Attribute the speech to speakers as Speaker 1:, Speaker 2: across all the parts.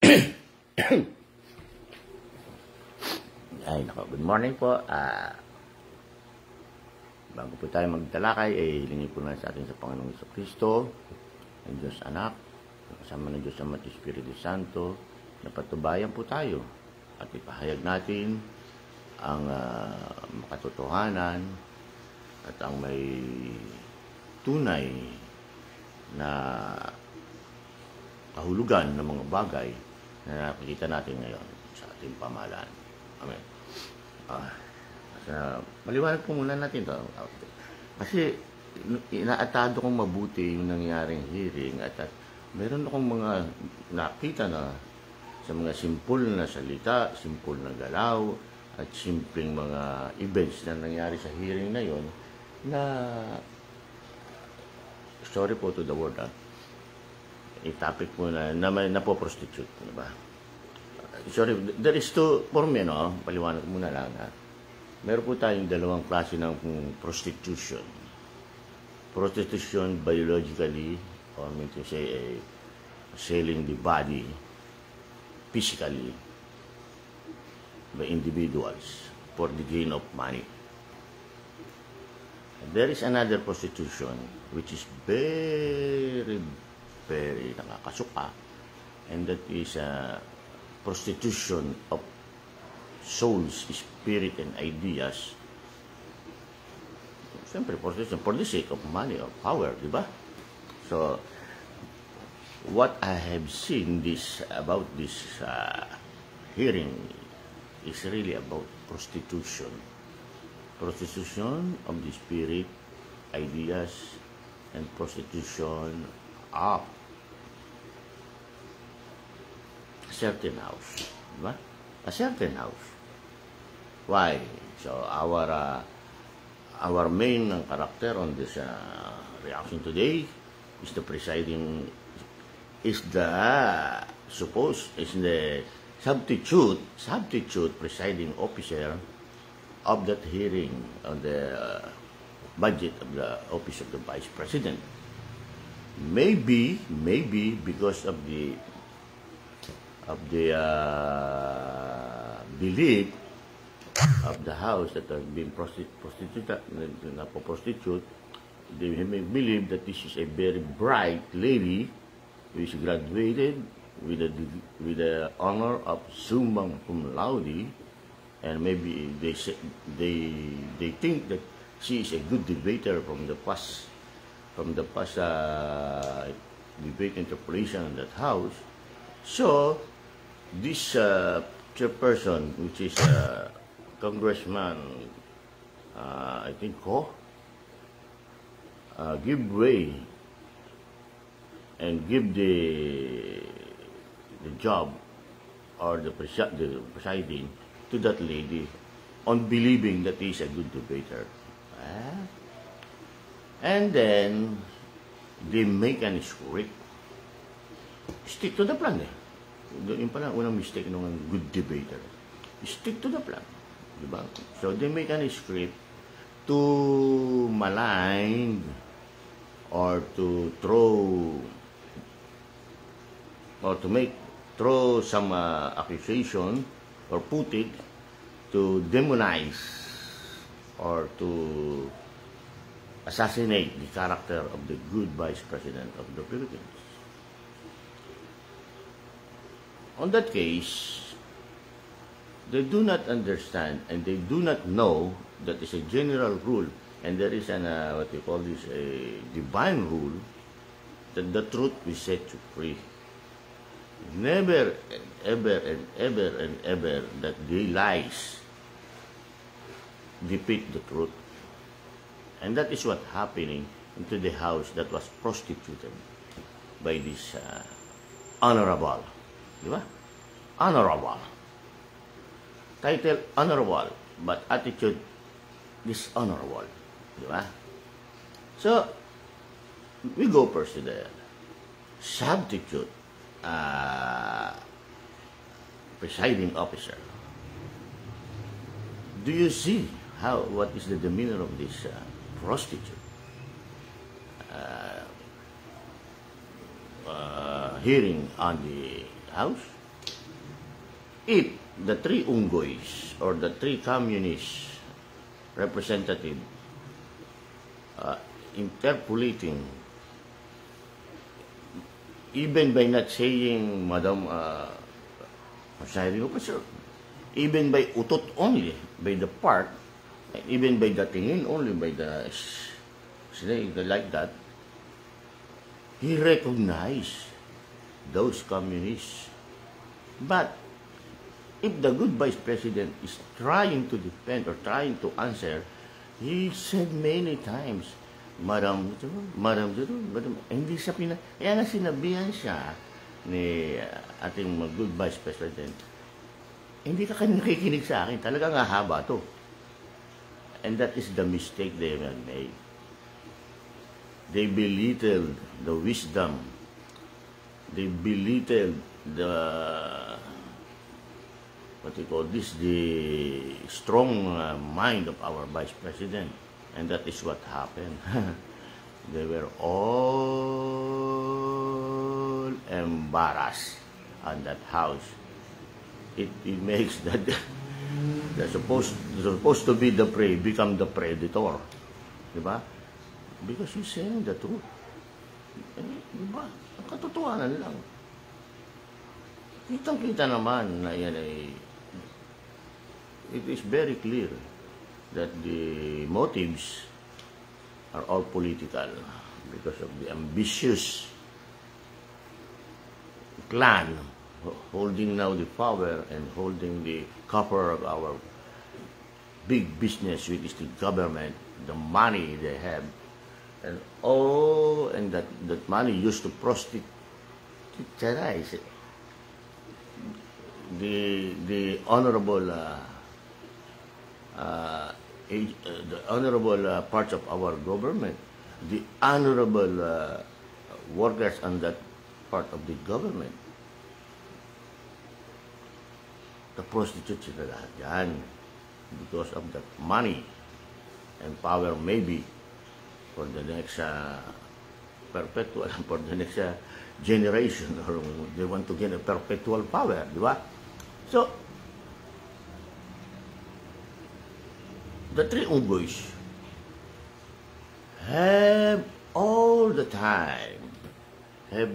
Speaker 1: Ay, nako, good morning po. Bago po tayo magtalakay, hilingin po na sa atin sa Panginoong Jesucristo, ang Diyos Anak, kasama ng Diyos Ama at Espiritu Santo, na patubayan po tayo at ipahayag natin ang makatotohanan at ang may tunay na kahulugan ng mga bagay na nakikita natin ngayon sa ating pamahalaan. Amen. Maliwanag po muna natin ito. Kasi inaatado kong mabuti yung nangyaring hearing at meron akong mga nakita na sa mga simple na salita, simple na galaw, at simpleng mga events na nangyari sa hearing na yon na sorry po to the word, i-topic po na po-prostitute, diba? Sorry, there is two, for me, paliwanag muna lang, meron po tayong dalawang klase ng prostitution. Prostitution biologically, or mean to say, selling the body physically by individuals for the gain of money. There is another prostitution which is very, very nakakasuka, and that is prostitution of souls, spirit, and ideas. Siyempre, prostitution for the sake of money or power, di ba? So, what I have seen about this hearing is really about prostitution. Prostitution of the spirit, ideas, and prostitution of a certain house. Diba? A certain house. Why? So our main character on this reaction today is the substitute presiding officer of that hearing on the budget of the office of the Vice President. Maybe because of the belief of the house that are being prostitute, they may believe that this is a very bright lady who is graduated with the honor of summa cum laude, and maybe they think that she is a good debater from the past debate interpolation in that house. So this chairperson, which is Congressman, I think give way and give the job or the presiding to that lady on believing that he is a good debater. And then they make an script. Stick to the plan Yung pala unang mistake ng good debater. Stick to the plan. Diba? So they make an script to malign or to throw or to throw some accusation or put it to demonize or to assassinate the character of the good Vice President of the Philippines. On that case, they do not understand and they do not know that is a general rule, and there is what we call this a divine rule, that the truth will set you free. Never and ever and ever and ever that the lies defeat the truth. And that is what happening into the house that was prostituted by this honorable. Diba? Honorable. Title, honorable, but attitude, dishonorable. Diba? So, we go first to the substitute presiding officer. Do you see what is the demeanor of this prostitute? Hearing on the house, if the three unggoys or the three communist representative interpolating, even by not saying, Madam Presiding Officer, even by utot only, by the part, even by the tingin only, by the like that, he recognized those communists. But if the good Vice President is trying to defend or trying to answer, he said many times, Madam, hindi siya kaya nga sinabihan siya ni ating good Vice President, hindi ka nakikinig sa akin, talaga nga haba to. And that is the mistake they have made. They belittled the wisdom. They belittled the, what you call this, the strong mind of our Vice President. And that is what happened. They were all embarrassed on that house. It makes that they're supposed to be the prey, become the predator. Diba? Because he's saying the truth. Diba? Ang katotohanan lang. Kitang-kita naman na yan ay, it is very clear that the motives are all political because of the ambitious clan holding now the power and holding the copper of our big business, which is the government, the money they have, and that money used to prostitutize the honorable parts of our government, the honorable workers on that part of the government. The prostitutes na lahat yan because of that money and power maybe for the next perpetual, for the next generation, or they want to gain a perpetual power, di ba? So, the three unggoys have all the time, have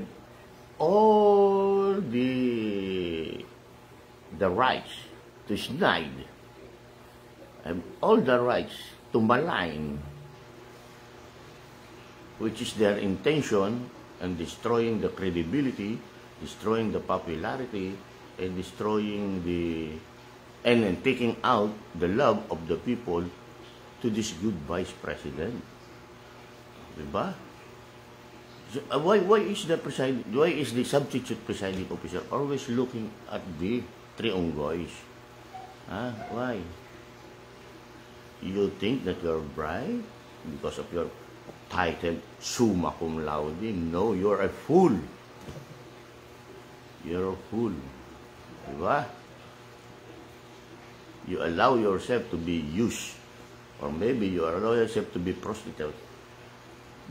Speaker 1: all the rights to snide, have all the rights to malign, which is their intention, and destroying the credibility, destroying the popularity, and destroying and then taking out the love of the people to this good Vice President. Diba? So, why is the substitute presiding officer always looking at the three unggoys? Why? You think that you're bright because of your title summa cum laude? No, you're a fool. You're a fool. Diba? You allow yourself to be used, or maybe you allow yourself to be prostitute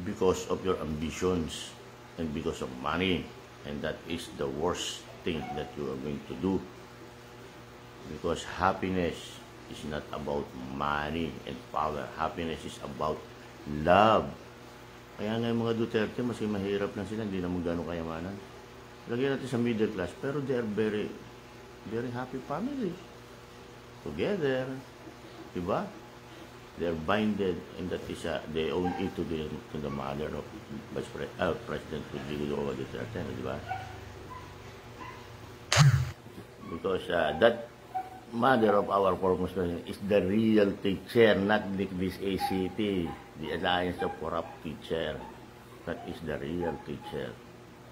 Speaker 1: because of your ambitions and because of money, and that is the worst thing that you are going to do, because happiness is not about money and power. Happiness is about love. Kaya nga yung mga Duterte, mas mahirap lang sila, hindi naman gano'ng kayamanan. Lagyan natin sa middle class, pero they are very, very happy family. Together, diba? They are binded, and that is they own it to the mother of President Rodrigo Duterte, diba? Because that mother of our former president is the real teacher, not this ACT, the Alliance of Corrupt Teacher. That is the real teacher.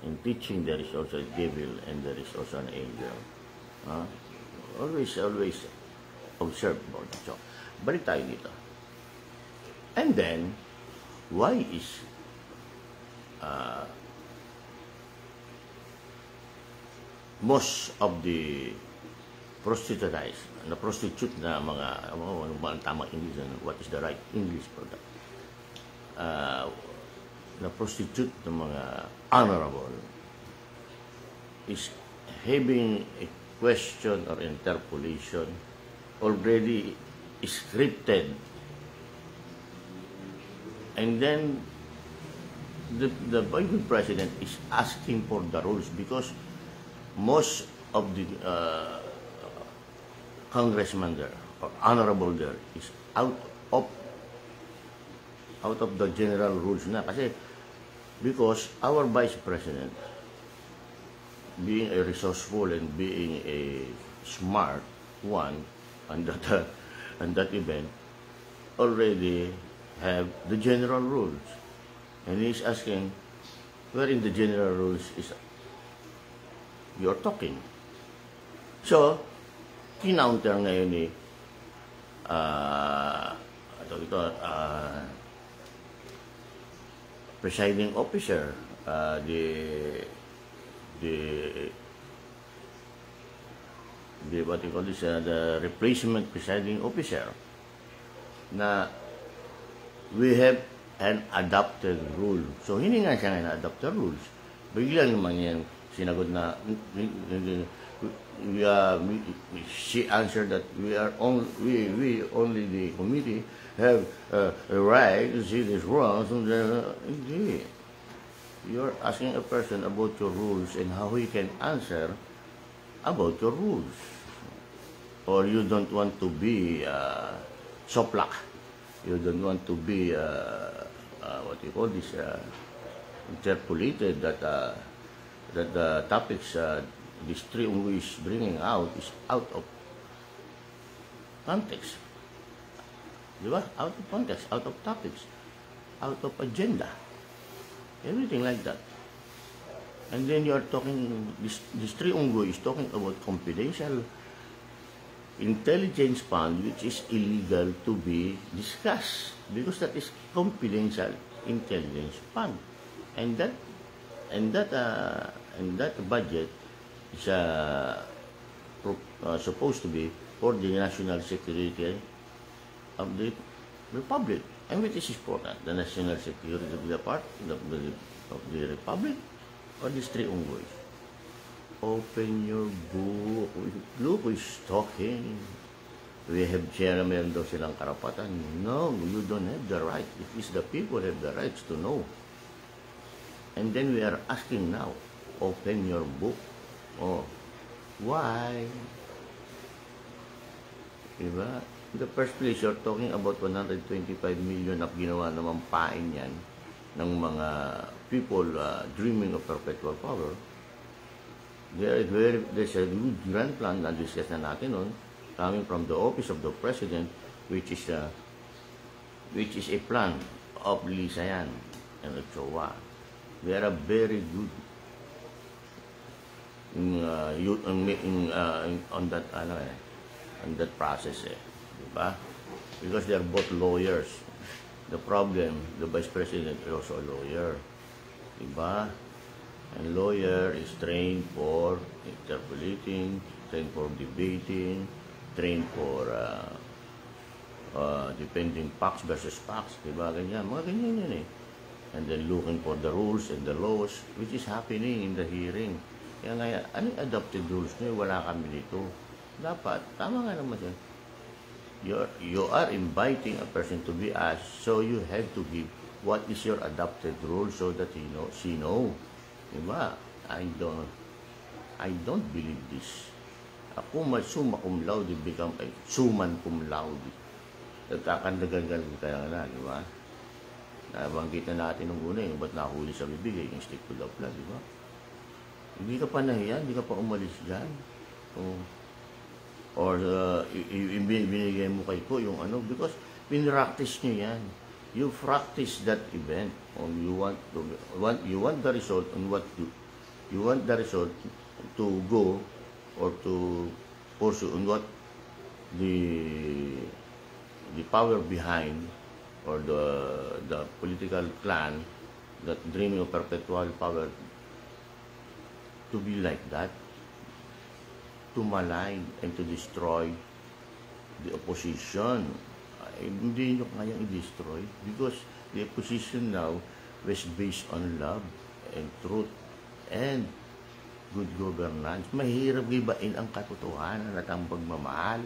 Speaker 1: In teaching, there is also a devil and there is also an angel. Always observe about that. So, balik tayo dito. And then, why is most of the prostitute na mga, ano ba ang tamang English, what is the right English for that? Na prostitute na mga honorable is having a question or interpolation already scripted. And then the Bible president is asking for the rules because most of the congressman there or honorable there is out of the general rules na kasi because our vice president being a resourceful and being a smart one on that event already have the general rules. And he's asking, where in the general rules is you're talking? So, kinounter ngayon ni presiding officer, the what you call this, the replacement presiding officer, na we have an adopted rule. So, hindi nga siya nga adopted rules. Bigla naman yan sinagot na she answered that we only the committee have a right to see this wrong. So, hindi. You're asking a person about your rules and how he can answer about your rules. Or you don't want to be soplak. You don't want to be what you call this, interpolated, that the topics this triungo is bringing out is out of context. Diba? Out of context, out of topics, out of agenda. Everything like that. And then you are talking, this triungo is talking about confidential intelligence fund, which is illegal to be discussed because that is confidential intelligence fund, and that budget is supposed to be for the national security of the republic, and which is important, the national security of the part of the republic or the triungo. Open your book. Look who is talking. We have chairman daw silang karapatan. No, you don't have the right. It is the people have the rights to know. And then we are asking now, open your book. Oh, why? Diba? In the first place, you're talking about 125 million na ginawa naman pain yan ng mga people dreaming of perpetual power. There's a good grand plan na discuss na natin nun, coming from the office of the president, which is a plan of Lisayan and Ochoa. They are very good on that process, diba? Because they are both lawyers. The problem, the vice president is also a lawyer, diba? And lawyer is trained for interpolating, trained for debating, trained for defending facts versus facts, diba? Ganyan, mga ganyan yan eh. And then looking for the rules and the laws, which is happening in the hearing. Kaya nga, anong adopted rules nyo? Wala kami dito. Dapat, tama nga naman siya. You are inviting a person to be asked, so you have to give what is your adopted rule so that she know. Diba? I don't believe this. Ako summa cum laude become a suman cum laude. Nagkakandagan kaya na, diba? Nabanggit na natin nung una yung ba't nahuli sa bibig, yung stick to the plan, diba? Hindi ka pa nahiyan, hindi ka pa umalis dyan. Or binigay mo kay ko yung ano, because pinractice nyo yan. You practice that event, or you want the result on what you want the result to go or to pursue on what the power behind or the political clan that dreaming of perpetual power to be like that, to malign and to destroy the opposition. Hindi nyo kayang i-destroy because the opposition now was based on love and truth and good governance. Mahirap gibain ang katotohanan at ang pagmamahal.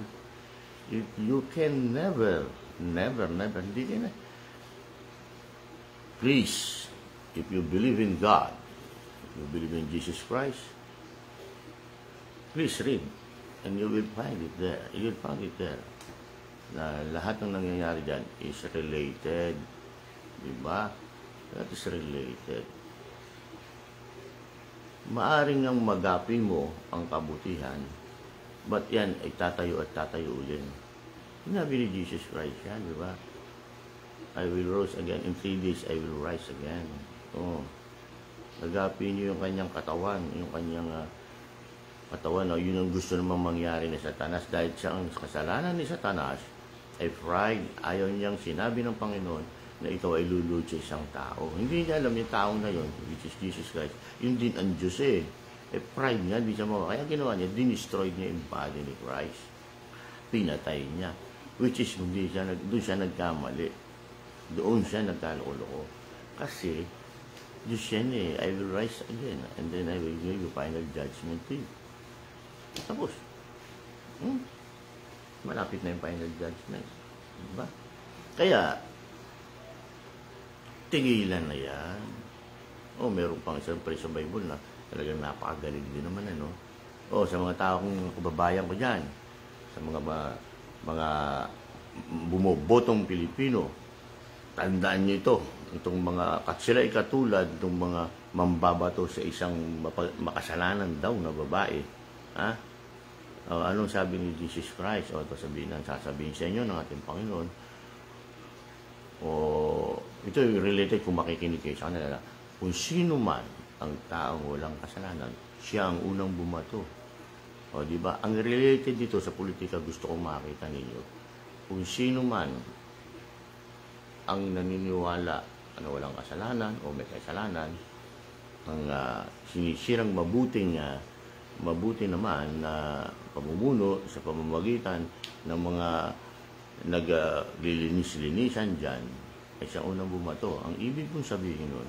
Speaker 1: You can never, hindi ka na. Please, if you believe in God, if you believe in Jesus Christ, please read, and you will find it there. You will find it there. Na lahat ng nangyayari dyan is related. Diba? That is related. Maaring ang magapin mo ang kabutihan, but yan ay tatayo at tatayo ulit. Sinabi ni Jesus Christ yan, di ba? I will rise again. In 3 days, I will rise again. Oh. Nagapin niyo yung kanyang katawan, yung kanyang katawan, yun ang gusto namang mangyari ni Satanas. Dahil siya ang kasalanan ni Satanas ay pride. Ayaw niyang sinabi ng Panginoon na ikaw ay lulod sa isang tao. Hindi niya alam yung taong na yun, which is Jesus Christ. Yun din ang Diyos eh. Pride niya, di siya mawa. Kaya ginawa niya, dinestroyed niya yung body ni Christ. Pinatay niya. Which is, doon siya nagkamali. Doon siya nagkaloko-loko. Kasi, Diyos yan eh, I will rise again. And then I will give you final judgment to you. Tapos. Malapit na yung final judgment. Diba? Kaya, tigilan na yan. Meron pang siyempre sa Bible na talagang napakagaling din naman, ano? Sa mga taong kababayan ko dyan, sa mga bumobotong Pilipino, tandaan nyo ito, itong mga, sila ikatulad itong mga mambabato sa isang makasalanan daw na babae. Ha? Anong sabi ni Jesus Christ? Sasabihin sa inyo ng ating Panginoon, ito yung related kung makikinig kayo sa kanila. Kung sino man ang taong walang kasalanan, siya ang unang bumato. Diba? Ang related dito sa politika, gusto kong makita ninyo. Kung sino man ang naniniwala na walang kasalanan o may kasalanan, ang sinisirang mabuti naman na pamumuno sa pamamagitan ng mga naglilinis-linisan dyan, ay siyang unang bumato. Ang ibig kong sabihin nun,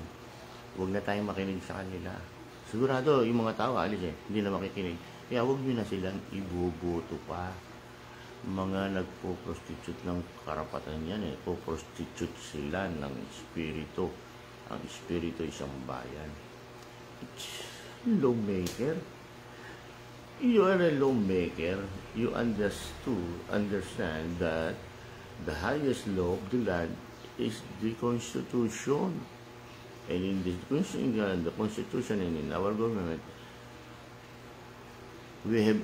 Speaker 1: huwag na tayong makinig sa kanila. Sigurado, yung mga tao, hindi na makikinig. Kaya huwag nyo na silang iboboto pa. Mga nagpo-prostitute ng karapatan yan eh. Po-prostitute sila ng espiritu. Ang espiritu isang bayan. It's lawmaker. You are a lawmaker. You understand that the highest law of the land is the Constitution. And in the Constitution and in our government, we have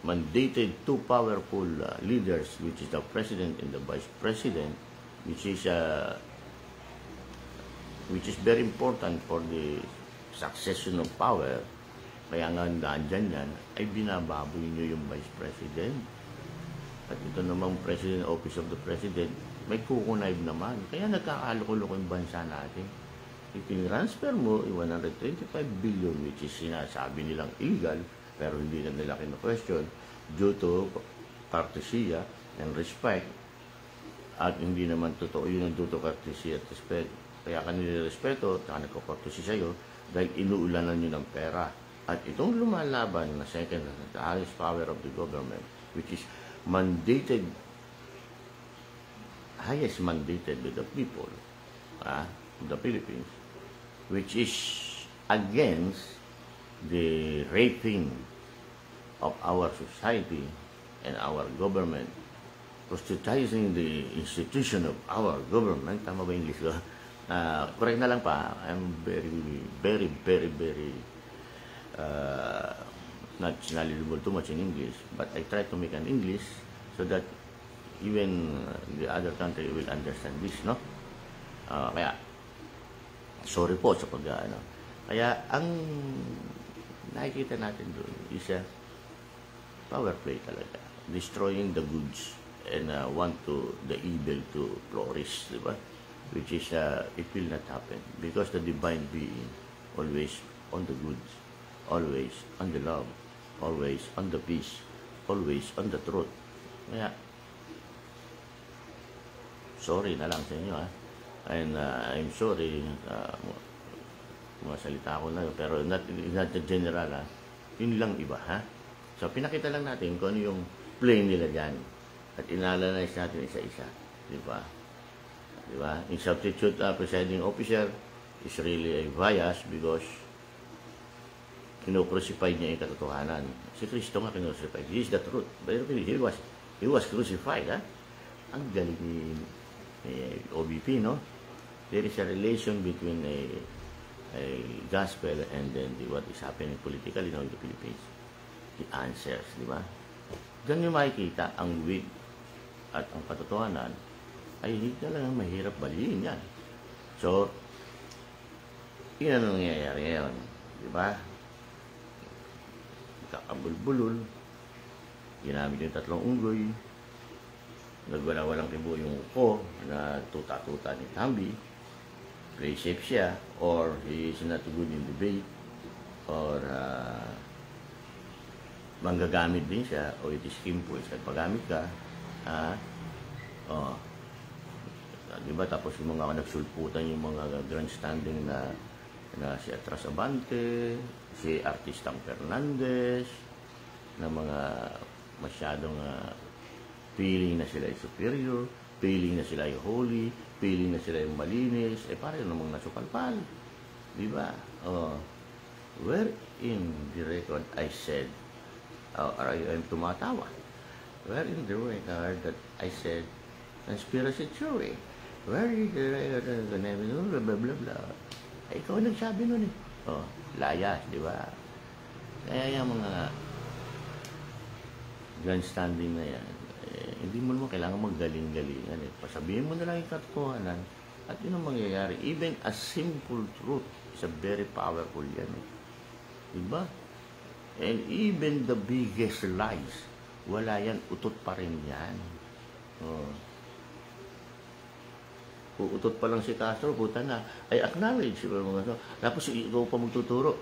Speaker 1: mandated two powerful leaders, which is the President and the Vice President, which is very important for the succession of power. Kaya nga nandyan yan, ay binababoy nyo yung Vice President. At ito namang President, Office of the President, may kukunayb naman. Kaya nagkakaloko-loko yung bansa natin. Itinransfer mo yung 125 billion, which is sinasabi nilang illegal, pero hindi na nila kina-question, due to courtesy and respect. At hindi naman totoo yun ang due to courtesy at respect. Kaya kanila respeto, saka nagko-courtesy sa'yo, dahil inuulanan nyo ng pera. At itong lumalaban na second, the highest power of the government, which is highest mandated with the people, the Philippines, which is against the raping of our society and our government, prostituting the institution of our government. Tama ba English ko? Correct na lang pa. I'm very, very, very, very not knowledgeable too much in English, but I try to make an English so that even the other country will understand this, no? Kaya, sorry po sa Kaya, ang nakikita natin doon is a power play talaga. Destroying the goods and want the evil to flourish, di ba? Which is, it will not happen because the divine being always on the goods, always on the love, always on the peace, always on the truth. Kaya, sorry na lang sa inyo, and I'm sorry Masalita ko na, pero not the general, ha? Yun lang iba, ha? So, pinakita lang natin kung ano yung play nila dyan. At inanalyze natin isa-isa. Di ba? Di ba? Yung substitute presiding officer is really a bias because kinocrucify niya yung katotohanan. Si Kristo nga kinocrucify. He is the truth. But he was crucified, ha? Ang galing ni OBP, no? There is a relation between a gospel and then what is happening politically now in the Philippines. The answers, di ba? Diyan yung makikita ang wit at ang katotohanan ay hindi talagang mahirap baliin yan. So, yun ang nangyayari ngayon. Di ba? Kakabulbulol, ginamit yung 3 unggoy, nagwala-walang kibo yung uko na tuta-tuta ni Tambi, play safe siya, or he is not good in debate, or manggagamit din siya, o it is kimpo, at paggamit ka, diba, tapos yung mga nagsulputan yung mga grandstanding na si Atras Abante, si Artistang Fernandez, na mga masyadong feeling na sila ay superior, feeling na sila ay holy, feeling na sila ay malinis, parang namang nasukalpal. Diba? Where in the record I said, I'm tumatawa. Where in the record that I said, conspiracy theory? Where is the record, blah, blah, blah, blah. Ikaw nagsabi nun eh. Layas, di ba? Kaya yung mga grandstanding na yan, hindi mo naman kailangan magaling-galingan eh. Pasabihin mo na lang yung katotohanan at yun ang mangyayari. Even a simple truth is a very powerful yan eh. Diba? And even the biggest lies, wala yan, utot pa rin yan. Uutot pa lang si Castro, puta na, I acknowledge. Tapos ikaw pa magtuturo.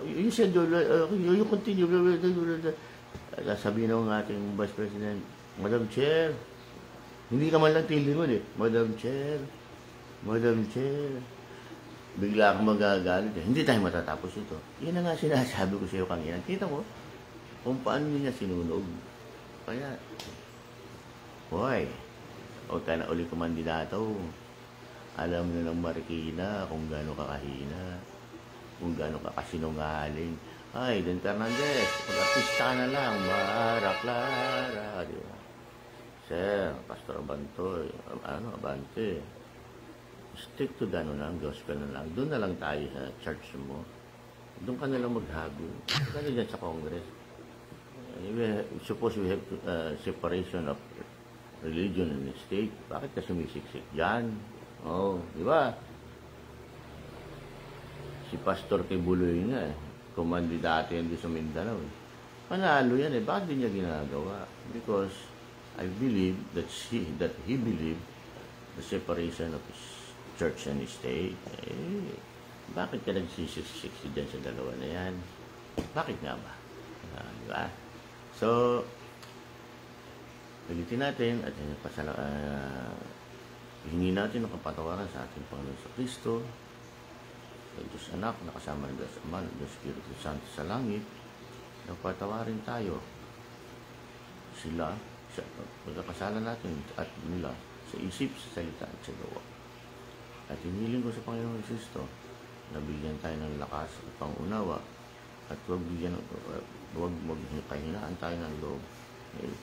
Speaker 1: You said, you continue. Sabi ng ating Vice President, Madam Chair, hindi ka man lang tilingon eh. Madam Chair. Bigla akong magagalit eh. Hindi tayo matatapos ito. Yan na nga sinasabi ko sa iyo kanina. Kita mo, kung paano niya sinunog. Kaya, hoy, huwag ka na uli kumandidato. Alam na ng Marikina kung gaano kakahina, kung gaano kakasinungaling. Ay, Den Fernandez, mag-artista ka na lang, Clara, di ba? Sir, Pastor Abantoy, Abante, stick to the gospel na lang. Doon na lang tayo sa church mo. Doon ka na lang maghago. Doon ka na dyan sa Congress. Suppose we have separation of religion and state. Bakit ka sumisiksik dyan? Di ba? Si Pastor Kibuloy nga eh. Kumandidato yan doon sa Mindanao eh. Panalo yan eh. Bakit din niya ginagawa? Because I believe that he believed the separation of his church and his state. Bakit ka nagsisiksik dyan sa dalawa na yan? Bakit nga ba? Di ba? So, ulitin natin at hingi natin ang kapatawaran sa ating Panginoon sa Kristo, sa Diyos Anak, nakasama ng Diyos Ama, ng Diyos Espiritu Santo sa langit, napatawarin tayo sila sa pagkakasala natin at nila sa isip, sa salita at sa gawa. At hiniling ko sa Panginoon Kristo na bigyan tayo ng lakas at pangunawa at huwag magkahinaan tayo ng loob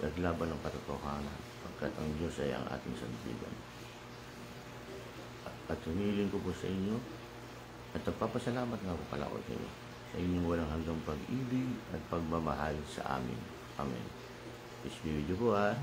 Speaker 1: at laban ng katotohanan pagkat ang Diyos ay ang ating sandigan. At hiniling ko po sa inyo at nagpapasalamat nga po pala ko sa inyo sa inyong walang hanggang pag-ibig at pagmamahal sa amin. Amen. Peace be with you po ha.